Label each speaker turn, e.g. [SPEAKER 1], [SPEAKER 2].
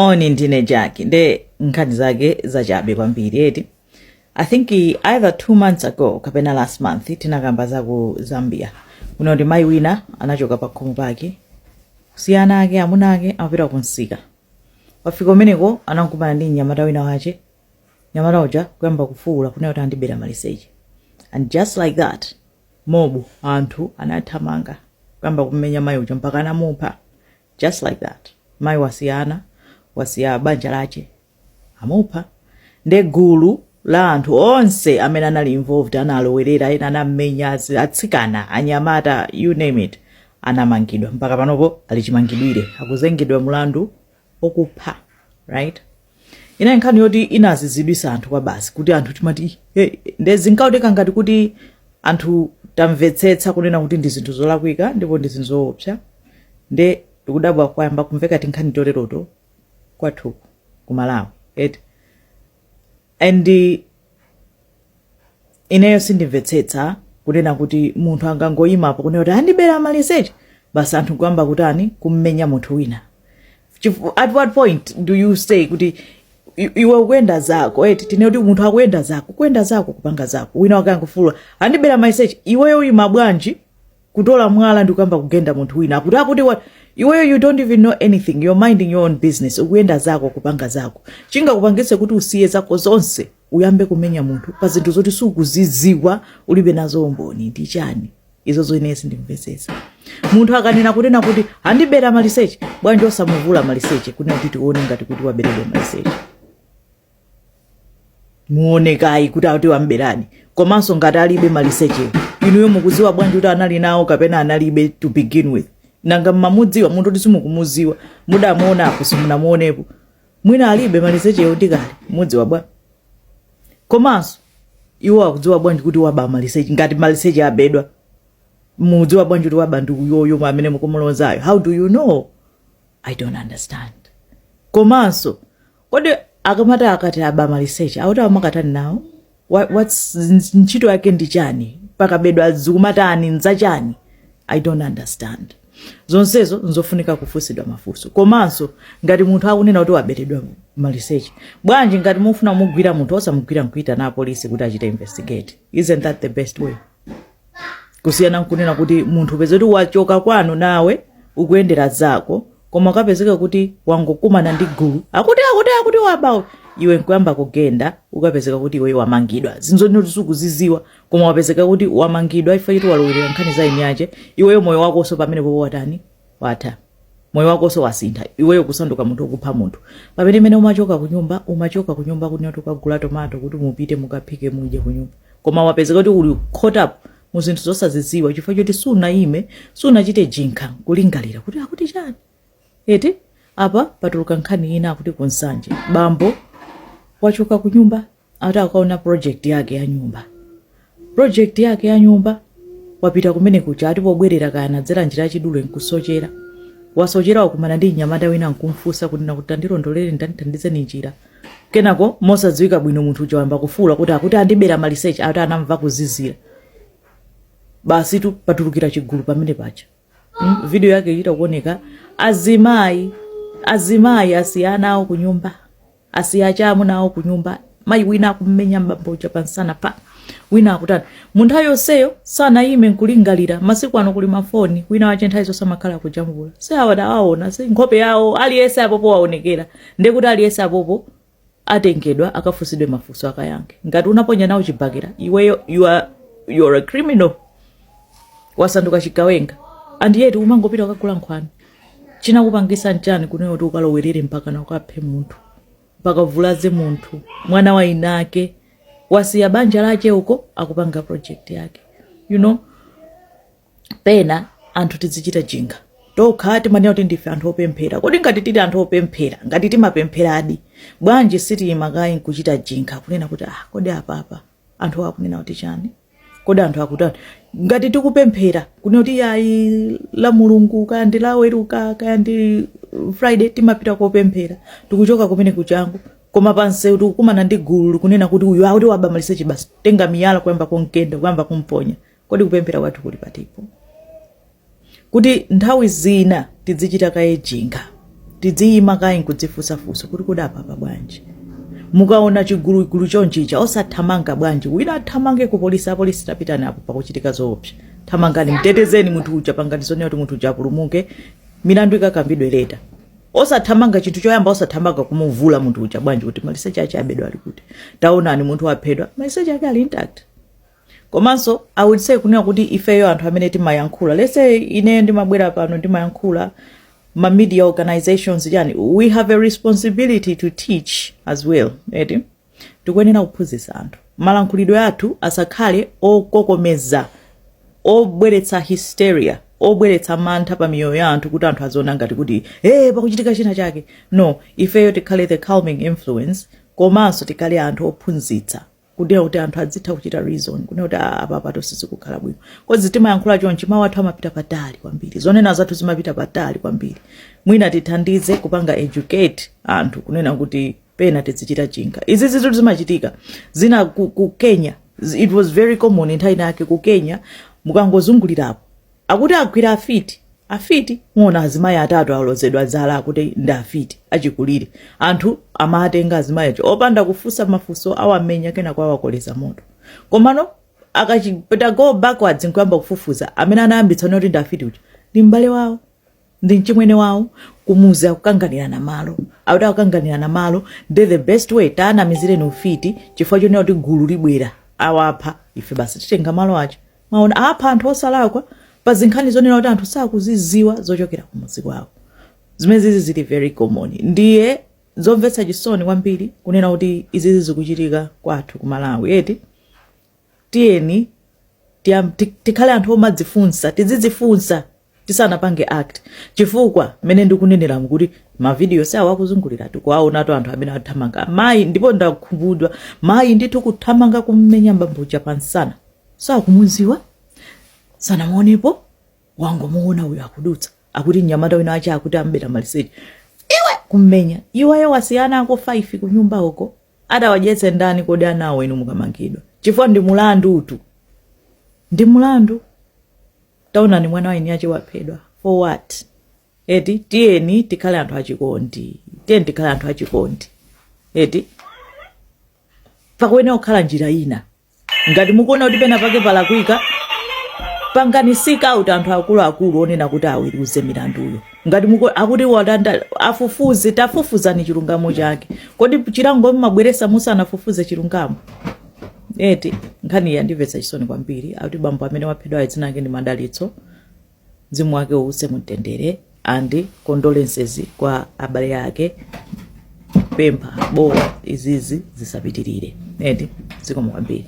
[SPEAKER 1] oni ndine Jackie nde nkhani zake zachabe kwambiri eti. I think either 2 months ago kapena last month tinakamba za ku Zambia kuno ndi mayi wina anachoka pa khomo pake kusiyana ake amuna ake amapita kunsika. Wafika umeneko anakumana ndi nyamata wina wache, nyamata uja kuyamba kufuula kunena kuti andibera maliseche, and just like that mobu anthu anathamanga kuyamba kumenya mayi uja mpaka anamupha. Just like that mayi wasiya banja lache amupha. Nde gulu la anthu onse amene anali involved analowerera ena anamenya atsikana anyamata you name it anamangidwa mpaka panopo ali chimangidwire akuzengedwa mulandu okupha, right? Ina nkhani yoti inazizidwisa anthu kwa basi kuti anthu timati nde zinkaoneka ngati kuti anthu tamvetsetsa kunena kuti ndi zinthu zolakwika ndipo ndi zinthu zoopsa. Nde tikudabwa kwayamba kumveka tinkhani toleroto kwathu kumalawi eti. And ineyo sindimvetsetsa kunena kuti munthu angangoyima apo kunena kuti andibera maliseche basi anthu kuyamba kutani kummenya munthu wina. At what point do you say kuti iwe ukuyenda zako eti tine kuti munthu akuyenda zako kupanga zako wina wakangofula andibera maliseche iweyo uyima bwanji kutola mwala ndi kuyamba kugenda munthu wina akuti what iweyo you don't even know anything, you're minding your own business, ukuyenda zako kupanga zako chinga kupangise kuti usiye zako zonse uyambe kumenya munthu pa zinthu zoti sukuziziwa ulibe nazo umboni ndi chani. Izo zoinesi ndimvetsetsa. Munthu akanena kunena kuti andibera maliseche bwanji osamuvula maliseche kunena kuti tione ngati kuti waberedwa maliseche. Muonekayi kuti ati wamberani komanso ngati alibe maliseche inuyo mukuziwa bwanji kuti anali nawo kapena analibe to begin with. Nanga mamudziwa munthu kuti simukumuziwa mudamuona apo simunamuonepo mwina alibe maliseche yondikali mudziwa bwa komanso iwo akudziwa bwanji kuti waba maliseche ngati maliseche abedwa mudziwa bwanji kuti waba ndi uyoyo amene mukumulonzayo. How do you know? I don't understand. Komanso kodi akamata akati aba maliseche auta amakatani nawo what's ntchito yake ndi chani pakabedwa azikumatani nzachani? I don't understand. Zonsezo nzofunika kufusidwa mafunso. Komanso ngati munthu akunena kuti waberedwa maliseche bwanji ngati mufuna mugwira munthu osamugwira nkuita na police kuti achite investigate. Isn't that the best way? Kusiyana kunena kuti munthu peze kuti wachoka kwanu nawe ukuyendera zako koma ukapezeka kuti wangokumana ndi gulu akuti waba iwe nkuyamba kugenda ukapezeka kuti iwe wamangidwa zinzo ndisukuziziwa koma wapezeka kuti wamangidwa ifa kuti walowera nkhani za inyache iweyo moyo wako so pamene popo watani watha moyo wako so wasintha iweyo kusanduka munthu okupha munthu pamene mene umachoka kunyumba kunyoto kagula tomato kuti mupite mukaphike muje kunyumba koma wapezeka kuti uli caught up mu zinthu zosaziziwa chifukwa choti sunachite jinkha kulingalira kuti akuti chani eti apa patuluka nkhani ina akuti kunsanje bambo wachoka kunyumba ata akaona project yake ya nyumba wapita kumene kucha atipobwerera kana dzera njira chidule nkusochera wasochera wakumana ndi nyamata wina nkumfusa kuti ndakutandilondolere ndanditandize njira kenako mosadziwika bwino munthu uja wamba kufuula kuti andibera maliseche ata anamva kuzizira basi tu patulukira chigulu pamene pacha. Video yake ichita kuoneka azimayi asiyana awo kunyumba asiyacha amuna awo kunyumba mayi wina kumenya mbamboja pansana pa wina akutana munthu ayoseyo sana ime nkulingalira masiku ano kuli mafoni wina wache nthawizo samakhala kujambula seawada awaona se nkhope yawo aliyese apopo waonekera ndekuti aliyese apopo atengedwa akafusidwe mafunso akayanke ngati unaponya nawo chibakera iweyo you're a criminal wasanduka chikawenga and yet umangopita ukagula nkhwani chinakupangisa nchani kunena kuti ukalowerere mpaka na ukaphe munthu mpaka uvulaze munthu mwana wa inake wasiya banja lache uko akupanga project yake. You know, pena anthu tizichita jinga tokhati manena kuti ndife anthu opemphera kodi ngati tili anthu opemphera ngati timapempheradi bwanji siti makayi nkuchita jinga kunena kuti kodi apa anthu akunena kuti chani kodi anthu akutani ngati tikupemphera kunena kuti ayi la mulungu kaya ndi laweruka kaya ndi Friday timapita kopemphera tikuchoka kumene kuchangu koma panse tikukumana ndi gulu kunena kuti uyu akuti waba maliseche basi tenga miyala kuyamba konkenda kuyamba kumponya kodi kupemphera kwathu kuli patipo kuti nthawi zina tizichita kaye jinga tidziyima kayi nkudzifusafusa kuti kudapa pa bwanji. Mukaona chigulu chonchicha osathamanga bwanji wina athamange ku polisi, apolisi tapita napo pakuchitika zoopsa. Thamangani mtetezeni munthu uja pangani zonena kuti munthu uja apulumuke, milandu ikakambidwe leta. Osathamanga chinthu choyamba osathamanga kumuvula munthu uja bwanji kuti maliseche ache abedwa ali kuti. Taonani munthu waphedwa, maliseche ake ali intact. Komanso I would say kunena kuti ifeyo anthu amene timayankhula, let's say ine ndimabwera pano ndimayankhula, ma media organizations yani, we have a responsibility to teach as well. Eti tikuyenera kuphunzitsa anthu malankhulidwe athu asakhale okokomeza, obweretsa hysteria, obweretsa mantha pa miyoyo ya anthu kuti anthu aziona ngati kuti pakuchitika china chake. No, ifeyo tikhale the calming influence, komanso tikhale anthu ophunzitsa kudera kuti anthu adzitha kuchita reason kunena kuti apa pato sisi kukhala bwino. Kozi timayankhula chonchi mawu athu amapita patali kwambiri, zonena zathu zimapita patali kwambiri. Mwina tithandize kupanga educate anthu kunena kuti pena tizichita chinga. Izi zinthu zimachitika zina ku Kenya, it was very common nthawi yake ku Kenya. Mukangozungulirapo akuti agwira afiti muona azimayi atatu alozedwa dzala akuti ndi afiti achikulire, anthu amatenga azimayi acho opanda kufusa mafuso awamenya kena kwa wakoleza moto. Komano akachipita go backwards nkuyamba kufufuza amene anayambitsa kuti ndi afiti ucho ndi mbale wawo, ndi mchimwene wawo, kumuza kukanganira na malo. Akuti kukanganira na malo ndi the best way tana mizire no ufiti chifukwa chonena kuti gulu libwera awapha ife basi titenga malo acho. Maona apa anthu osalakwa pa zinkhani zonena kuti anthu sakuziziwa zochokera ku mudzi kwawo. Zimene zili very common. Ndiye zomvetsa chisoni kwambiri kunena kuti izi zikuchitika kwathu ku Malawi. Eti tiyeni tikhale anthu omadzifunsa, tizidzifunsa tisanapange act. Chifukwa mene ndikunenera kuti ma video sawa kuzungulira tikuwaona to anthu amene athamanga mayi, ndipo ndakhumbudwa mayi ndithu kuthamanga kummenya mbambuja pansana sakumuziwa sana muonepo wangomuona uyo akudutsa akuti nyamata wina acha akuti ambeta maliseche iwe kummenya iweyo wasiyana ako 5 ku nyumba uko adawajetse ndani kodi anawo inu mukamangidwa chifukwa ndi mulandu utu, ndi mulandu. Taona ni mwana waini ache waphedwa for what? Eti tiyeni tikhale anthu achikondi, tiyeni tikhale anthu achikondi. Eti pakwene okhala njira ina ngati mukuona kuti pena pake palakwika panganisika out anthu akulu onena kuti aweruze milanduyo. Ngati akuti wadanda afufuze, tafufuzani chilungamo chake. Kodi chilango mabweresa musa anafufuze chilungamo. Eti nkhani yandimvetsa chisoni kwambiri akuti bambo amene waphedwa dzina lake ndi Madalitso, mzimu wake uuse mutendere, and condolences kwa abale yake. Pempha bora izizi zisapitirire. Eti zikomo kwambiri.